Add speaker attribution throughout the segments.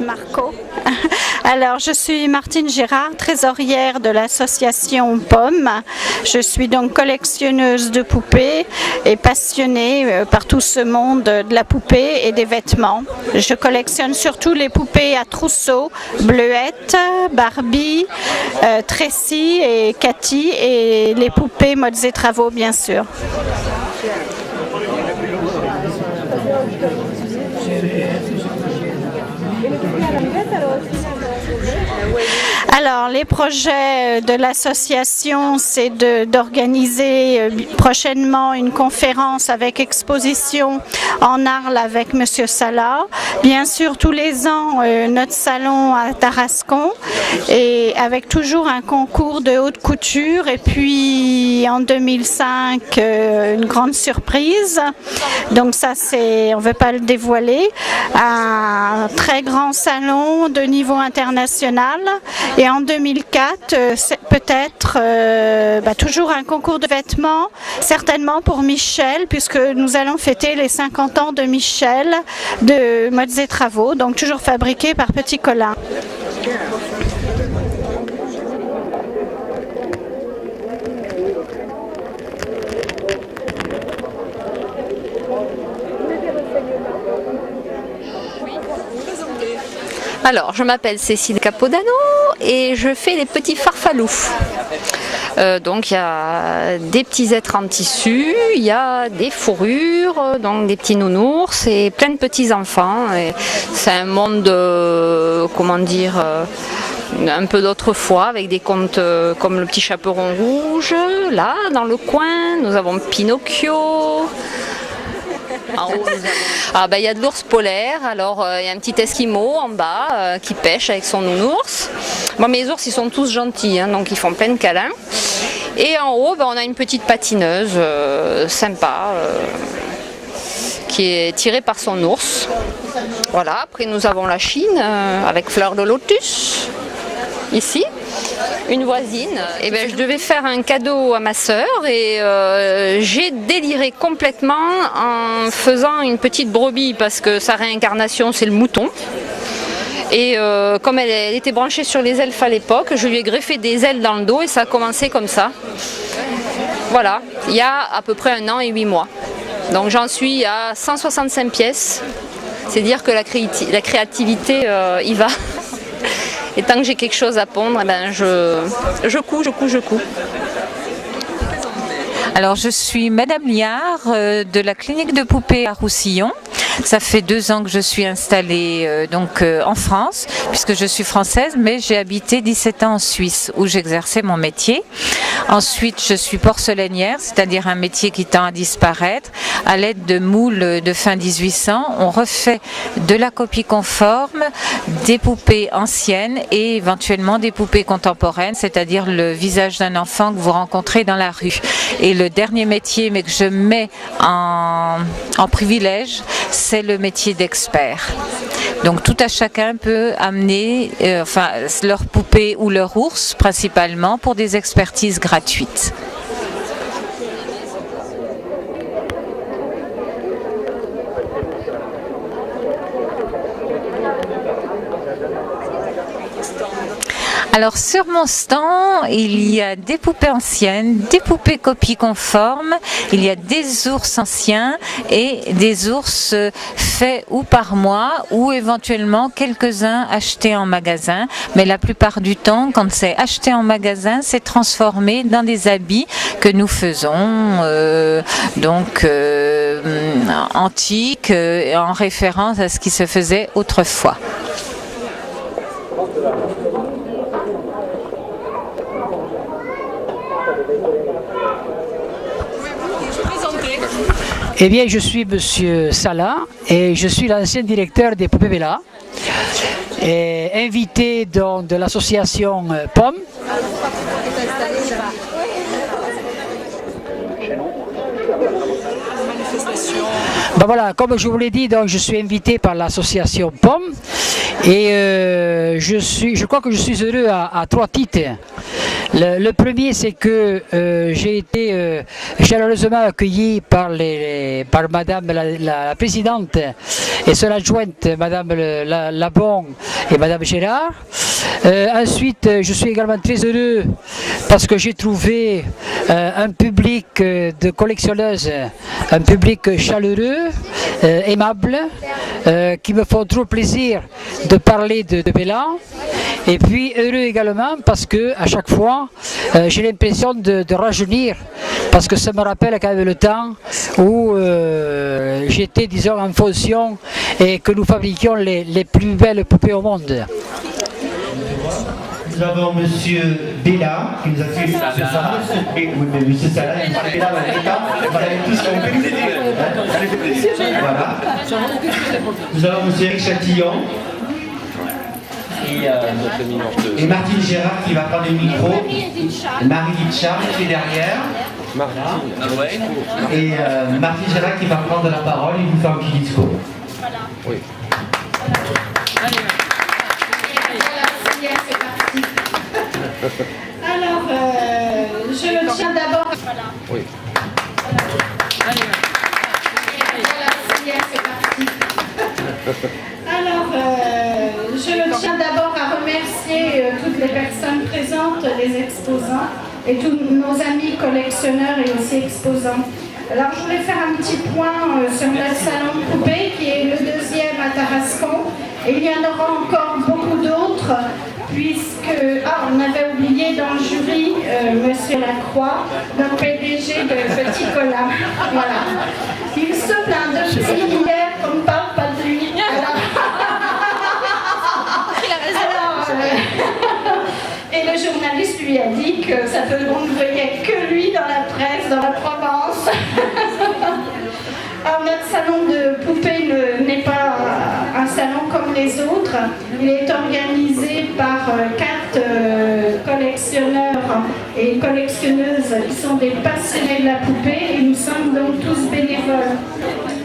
Speaker 1: Marco. Alors, je suis Martine Gérard, trésorière de l'association POM. Je suis donc collectionneuse de poupées et passionnée par tout ce monde de la poupée et des vêtements. Je collectionne surtout les poupées à trousseau, Bleuette, Barbie, Tracy et Cathy, et les poupées modes et travaux, bien sûr. Alors, les projets de l'association, c'est d'organiser prochainement une conférence avec exposition en Arles avec Monsieur Salah. Bien sûr, tous les ans, notre salon à Tarascon, et avec toujours un concours de haute couture. Et puis, en 2005, une grande surprise. Donc ça, on ne veut pas le dévoiler. Un très grand salon de niveau international. Et en 2004, peut-être toujours un concours de vêtements, certainement pour Michel, puisque nous allons fêter les 50 ans de Michel de Modes et Travaux, donc toujours fabriqué par Petit Colin.
Speaker 2: Alors, je m'appelle Cécile Capodano et je fais les petits farfalous. Donc, il y a des petits êtres en tissu, il y a des fourrures, donc des petits nounours et plein de petits enfants. C'est un monde, un peu d'autrefois, avec des contes comme le petit chaperon rouge. Là, dans le coin, nous avons Pinocchio. En haut, il y a de l'ours polaire, alors il y a un petit esquimau en bas qui pêche avec son nounours. Bon, mes ours, ils sont tous gentils, donc ils font plein de câlins. Et en haut, on a une petite patineuse sympa qui est tirée par son ours. Voilà, après nous avons la Chine avec Fleur de Lotus, ici. Une voisine, je devais faire un cadeau à ma sœur et j'ai déliré complètement en faisant une petite brebis parce que sa réincarnation c'est le mouton. Et comme elle était branchée sur les elfes à l'époque, je lui ai greffé des ailes dans le dos et ça a commencé comme ça. Voilà, il y a à peu près 1 an et 8 mois. Donc j'en suis à 165 pièces. C'est dire que la créativité y va. Et tant que j'ai quelque chose à pondre, je couds.
Speaker 3: Alors je suis Madame Liard de la clinique de poupées à Roussillon. Ça fait 2 ans que je suis installée en France, puisque je suis française, mais j'ai habité 17 ans en Suisse, où j'exerçais mon métier. Ensuite, je suis porcelainière, c'est-à-dire un métier qui tend à disparaître. À l'aide de moules de fin 1800, on refait de la copie conforme, des poupées anciennes et éventuellement des poupées contemporaines, c'est-à-dire le visage d'un enfant que vous rencontrez dans la rue. Et le dernier métier, mais que je mets en privilège, c'est le métier d'expert. Donc tout à chacun peut amener leur poupée ou leur ours principalement pour des expertises gratuites. Alors sur mon stand, il y a des poupées anciennes, des poupées copies conformes, il y a des ours anciens et des ours faits ou par moi ou éventuellement quelques-uns achetés en magasin. Mais la plupart du temps, quand c'est acheté en magasin, c'est transformé dans des habits que nous faisons, antiques, en référence à ce qui se faisait autrefois.
Speaker 4: Eh bien, je suis Monsieur Salah et je suis l'ancien directeur des Poupées Bella, et invité de l'association POM. Ben voilà, comme je vous l'ai dit, donc je suis invité par l'association POM et je crois que je suis heureux à 3 titres. Le premier, c'est que j'ai été chaleureusement accueilli par Madame la Présidente et son adjointe, Madame Labon et Madame Gérard. Ensuite, je suis également très heureux parce que j'ai trouvé un public de collectionneuses, un public chaleureux, aimable, qui me font trop plaisir de parler de Bella. Et puis heureux également parce que à chaque fois j'ai l'impression de rajeunir, parce que ça me rappelle quand même le temps où j'étais, disons, en fonction et que nous fabriquions les plus belles poupées au monde.
Speaker 5: Nous avons Monsieur Bella qui nous a fait Monsieur Salah, Bella, vous avez tous compris. Voilà. Nous avons Monsieur Eric Chatillon. Et Martine Gérard qui va prendre le micro. Marie Ditchard qui est derrière. Et Martine Gérard qui va prendre la parole et vous faire un petit discours. Oui.
Speaker 1: Alors, je tiens d'abord. Oui. Alors, je tiens d'abord à remercier toutes les personnes présentes, les exposants et tous nos amis collectionneurs et aussi exposants. Alors, je voulais faire un petit point sur notre salon de poupées qui est le deuxième à Tarascon. Et il y en aura encore beaucoup d'autres, puisque on avait oublié dans le jury Monsieur Lacroix, notre PDG de Petit Colin. Voilà. Il se plaint de hier qu'on ne parle pas de lui. Et le journaliste lui a dit que ça peut, on ne voyait que lui dans la presse, dans la Provence. Alors, notre salon de poupées n'est pas un salon comme les autres. Il est organisé par 4 collectionneurs et collectionneuses qui sont des passionnés de la poupée et nous sommes donc tous bénévoles.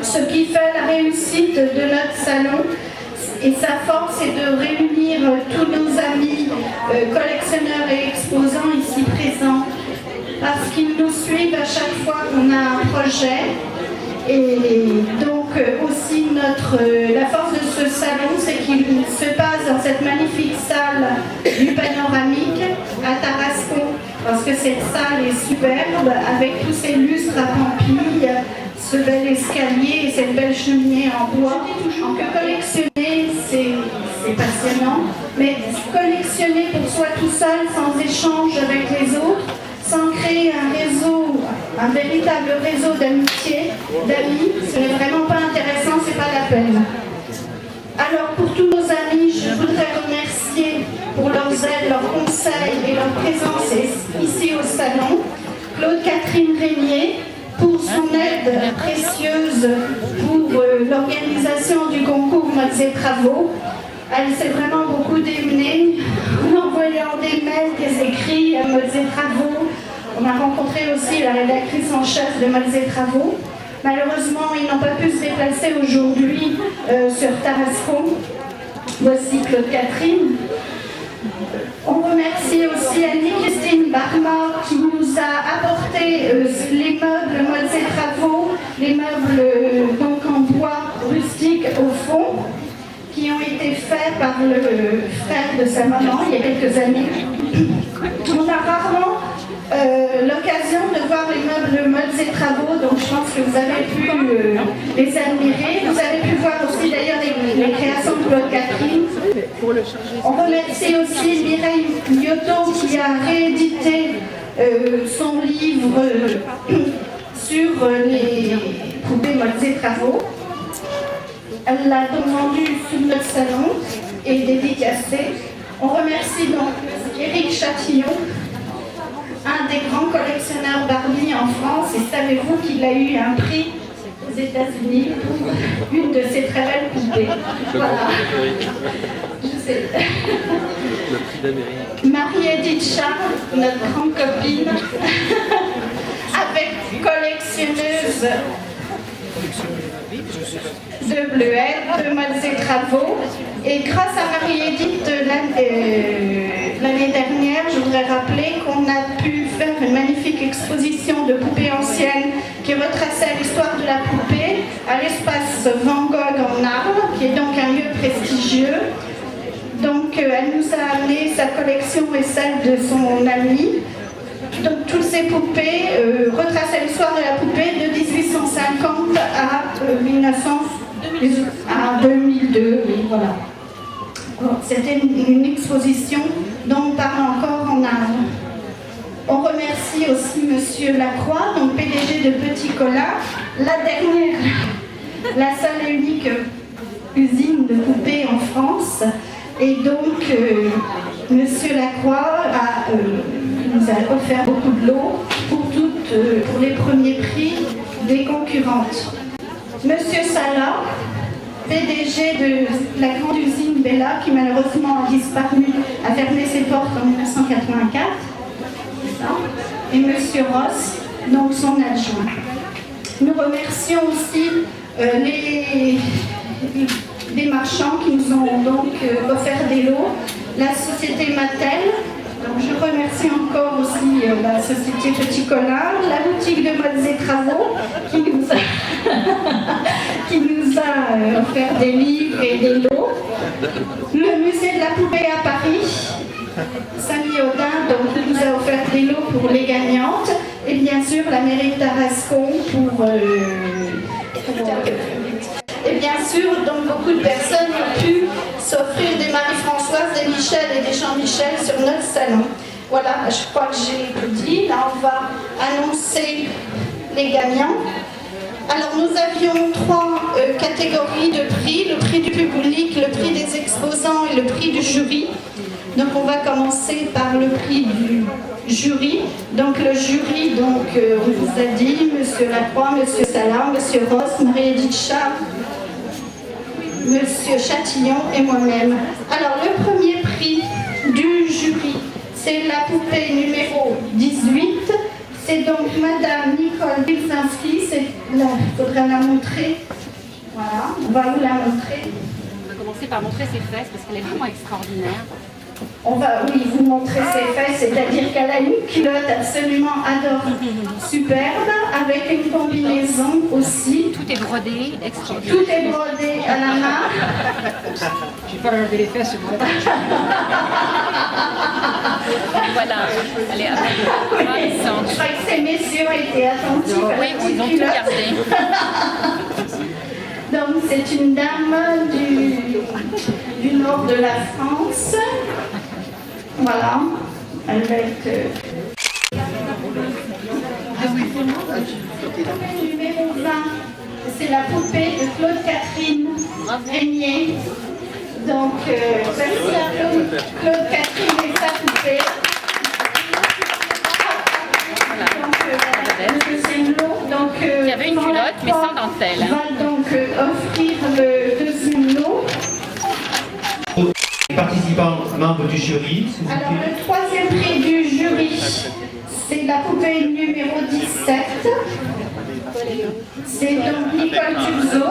Speaker 1: Ce qui fait la réussite de notre salon et sa force est de réunir tous nos amis collectionneurs et exposants ici présents parce qu'ils nous suivent à chaque fois qu'on a un projet. Et donc aussi la force de ce salon, c'est qu'il se passe dans cette magnifique salle du panoramique à Tarascon, parce que cette salle est superbe, avec tous ces lustres à pampilles, ce bel escalier et cette belle cheminée en bois. Donc collectionner, c'est passionnant, mais collectionner pour soi tout seul, sans échange avec les autres, sans créer un réseau, un véritable réseau d'amitié, d'amis, ce n'est vraiment pas intéressant, c'est pas la peine. Alors pour tous nos amis, je voudrais remercier pour leurs aides, leurs conseils et leur présence ici au salon, Claude-Catherine Régnier, pour son aide précieuse pour l'organisation du concours Modes et Travaux. Elle s'est vraiment beaucoup démenée en envoyant des mails, des écrits à Modes et Travaux. On a rencontré aussi la rédactrice en chef de Modes et Travaux. Malheureusement, ils n'ont pas pu se déplacer aujourd'hui sur Tarascon. Voici Claude Catherine. On remercie aussi Annie-Christine Barma qui nous a apporté les meubles Modes et Travaux, les meubles donc en bois rustique au fond, qui ont été faits par le frère de sa maman il y a quelques années. On a rarement l'occasion de voir les meubles Modes et Travaux, donc je pense que vous avez pu les admirer. Vous avez pu voir aussi d'ailleurs les créations de Claude Catherine. On remercie aussi Mireille Lyoto qui a réédité son livre sur les poupées Modes et Travaux. Elle l'a donc vendu sous notre salon et dédicacé. On remercie donc Éric Chatillon, un des grands collectionneurs Barbie en France. Et savez-vous qu'il a eu un prix aux États-Unis pour une de ses très belles poupées. Voilà. Je sais. Le prix d'Amérique. Marie-Edith Char, notre grande copine, avec collectionneuse de Bleuette, de Modes et Travaux. Et grâce à Marie-Édith, l'année dernière, je voudrais rappeler qu'on a pu faire une magnifique exposition de poupées anciennes qui retraçait l'histoire de la poupée à l'espace Van Gogh en Arles, qui est donc un lieu prestigieux. Donc elle nous a amené sa collection et celle de son amie. Donc toutes ces poupées retraçaient l'histoire de la poupée de 1850 à 2002. Oui, voilà. C'était une exposition dont on parle encore en Arles. On remercie aussi Monsieur Lacroix, donc PDG de Petit Colin. La dernière, la seule et unique usine de poupées en France. Et donc, Monsieur Lacroix nous a offert beaucoup de lots pour les premiers prix des concurrentes. Monsieur Salah, PDG de la grande usine Bella, qui malheureusement a disparu, a fermé ses portes en 1984. Et Monsieur Ross, donc son adjoint. Nous remercions aussi des marchands qui nous ont donc offert des lots, la société Mattel. Donc je remercie encore aussi la société Petit Colin, la boutique de Modes et Travaux qui nous a offert des livres et des lots, le musée de la poupée à Paris, Samy Audin donc, nous a offert des lots pour les gagnantes, et bien sûr la mairie de Tarascon pour et bien sûr, donc beaucoup de personnes ont pu s'offrir des Marie-Françoise, des Michel et des Jean-Michel sur notre salon. Voilà, je crois que j'ai tout dit. Là, on va annoncer les gagnants. Alors, nous avions 3 catégories de prix. Le prix du public, le prix des exposants et le prix du jury. Donc, on va commencer par le prix du jury. Donc, le jury, donc, on vous a dit, Monsieur Lacroix, Monsieur Salah, Monsieur Ross, Marie-Édith Char, Monsieur Chatillon et moi-même. Alors, le premier prix du jury, c'est la poupée numéro 18. C'est donc Madame Nicole Wilczynski. Il faudrait la montrer. Voilà, on va vous la montrer.
Speaker 6: On va commencer par montrer ses fesses parce qu'elle est vraiment extraordinaire.
Speaker 1: On va, oui, vous montrer ses fesses, c'est-à-dire qu'elle a une culotte absolument superbe, avec une combinaison aussi.
Speaker 6: Tout est brodé, extraordinaire.
Speaker 1: Tout est brodé à la main.
Speaker 4: Je n'ai pas regardé les fesses.
Speaker 6: Voilà, elle est ravissante.
Speaker 1: Je crois que ces messieurs étaient attentifs à
Speaker 6: Oui,
Speaker 1: la petite
Speaker 6: ils ont tout
Speaker 1: culotte.
Speaker 6: gardé.
Speaker 1: Donc c'est une dame du nord de la France. Voilà, avec numéro 20, c'est la poupée de Claude Catherine Régnier. Donc merci à Claude Catherine et sa poupée. Le deuxième lot, donc,
Speaker 6: Il y avait une culotte mais sans dentelle.
Speaker 1: On va donc offrir le deuxième lot.
Speaker 5: Les participants membres du jury.
Speaker 1: Alors le troisième prix du jury, c'est la poupée numéro 17. C'est donc Nicole Turzo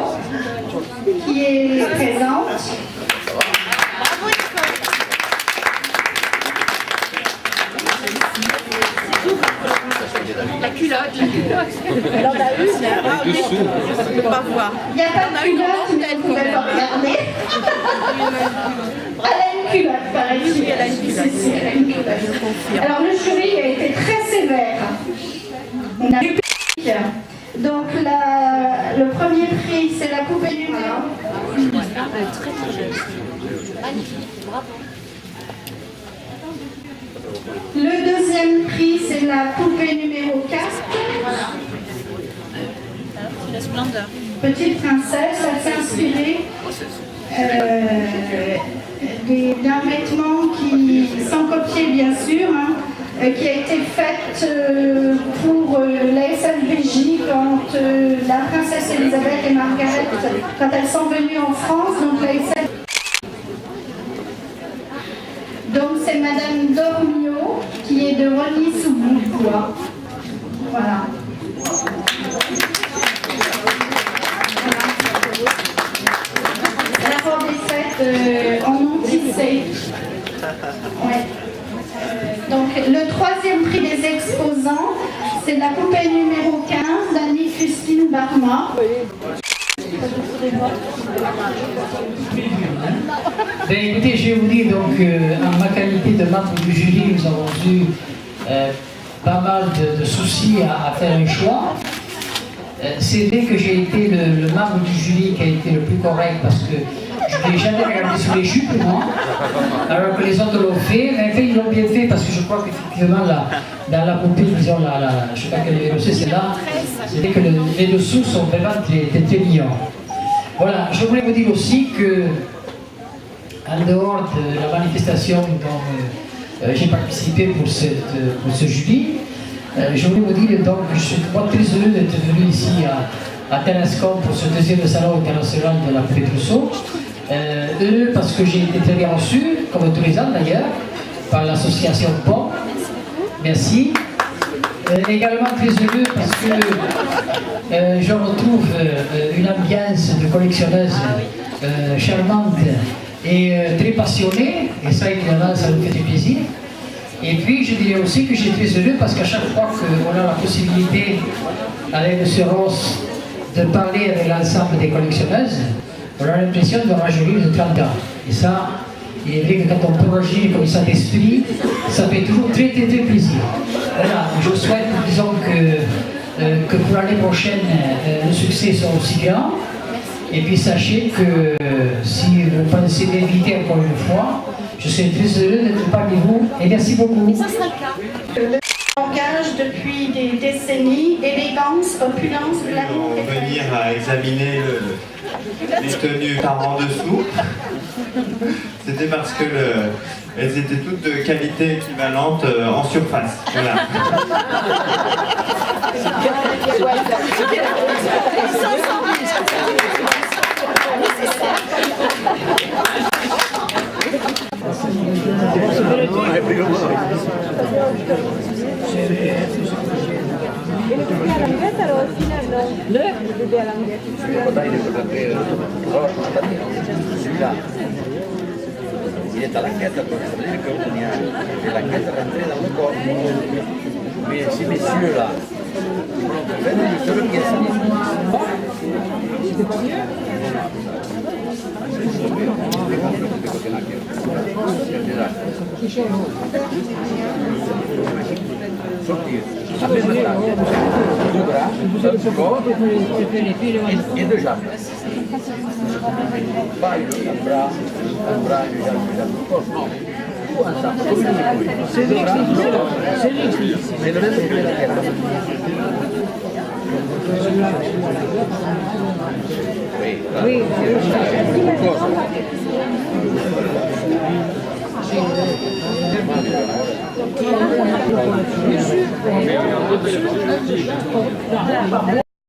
Speaker 1: qui est présente.
Speaker 6: Bravo Nicole. La culotte. Elle en a une, on ne peut pas voir.
Speaker 1: Il n'y a pas de culotte, mais vous pouvez pas regarder. Elle a une culotte, paraît-il.
Speaker 6: Elle a une culotte.
Speaker 1: Alors le jury a été très sévère. On a eu public. Donc le premier prix, c'est la poupée numéro.
Speaker 6: Très très jeune. Magnifique, bravo.
Speaker 1: Le deuxième prix, c'est la poupée numéro 4. Voilà.
Speaker 6: La splendeur.
Speaker 1: Petite princesse, elle s'est inspirée d'un vêtement qui, sans copier bien sûr, qui a été faite pour la SFBJ quand la princesse Elisabeth et Margaret, quand elles sont venues en France, donc la SFBJ. Donc c'est Madame Dormio qui est de Rosny-sous-Bois. Voilà. en ont tissé. Ouais. Donc le troisième prix des exposants, c'est la poupée numéro 15 d'Annie-Christine Barma.
Speaker 4: Ben, écoutez, je vais vous dire, donc, en ma qualité de membre du jury, nous avons eu pas mal de soucis à faire un choix. C'est vrai que j'ai été le membre du jury qui a été le plus correct parce que je n'ai jamais regardé sous les jupes, moi, alors que les autres l'ont fait. Mais en fait, ils l'ont bien fait parce que je crois qu'effectivement, dans la poupée, disons, je ne sais pas quel numéro c'est là, c'est vrai que les dessous sont vraiment très mignons. Voilà, je voulais vous dire aussi que, en dehors de la manifestation dont j'ai participé pour ce jury, je voulais vous dire donc que je suis très heureux d'être venu ici à Tarascon pour ce deuxième salon international de la poupée Trousseau. Heureux parce que j'ai été très bien reçu, comme tous les ans d'ailleurs, par l'association POM. Merci. Également très heureux parce que je retrouve une ambiance de collectionneuse charmante et très passionnée, et ça évidemment ça nous fait du plaisir. Et puis je dirais aussi que j'ai très heureux parce qu'à chaque fois qu'on a la possibilité avec M. Ross de parler avec l'ensemble des collectionneuses, on a l'impression de rajeunir de 30 ans. Et ça, il est vrai que quand on peut rajeunir comme ça d'esprit, ça fait toujours très plaisir. Voilà, je souhaite, disons que pour l'année prochaine, le succès soit aussi grand. Et puis sachez que si vous pensez m'inviter encore une fois, je serai très heureux d'être parmi vous et merci beaucoup.
Speaker 1: Ça sera le cas. Le langage depuis des décennies, élégance, opulence, glamour.
Speaker 5: Venir à examiner les tenues par en dessous, c'était parce que elles étaient toutes de qualité équivalente en surface. Voilà.
Speaker 7: Il est à l'enquête, ça veut dire qu'on y a l'enquête rentrée dans le corps. Mais ces messieurs-là, je veux bien ça. Deux bras, un corps et deux jambes. Pas un bras, une jambe, une jambe. Non. Tout ensemble, comme une couille. C'est lui. C'est le même que la terre. Oui. Oui.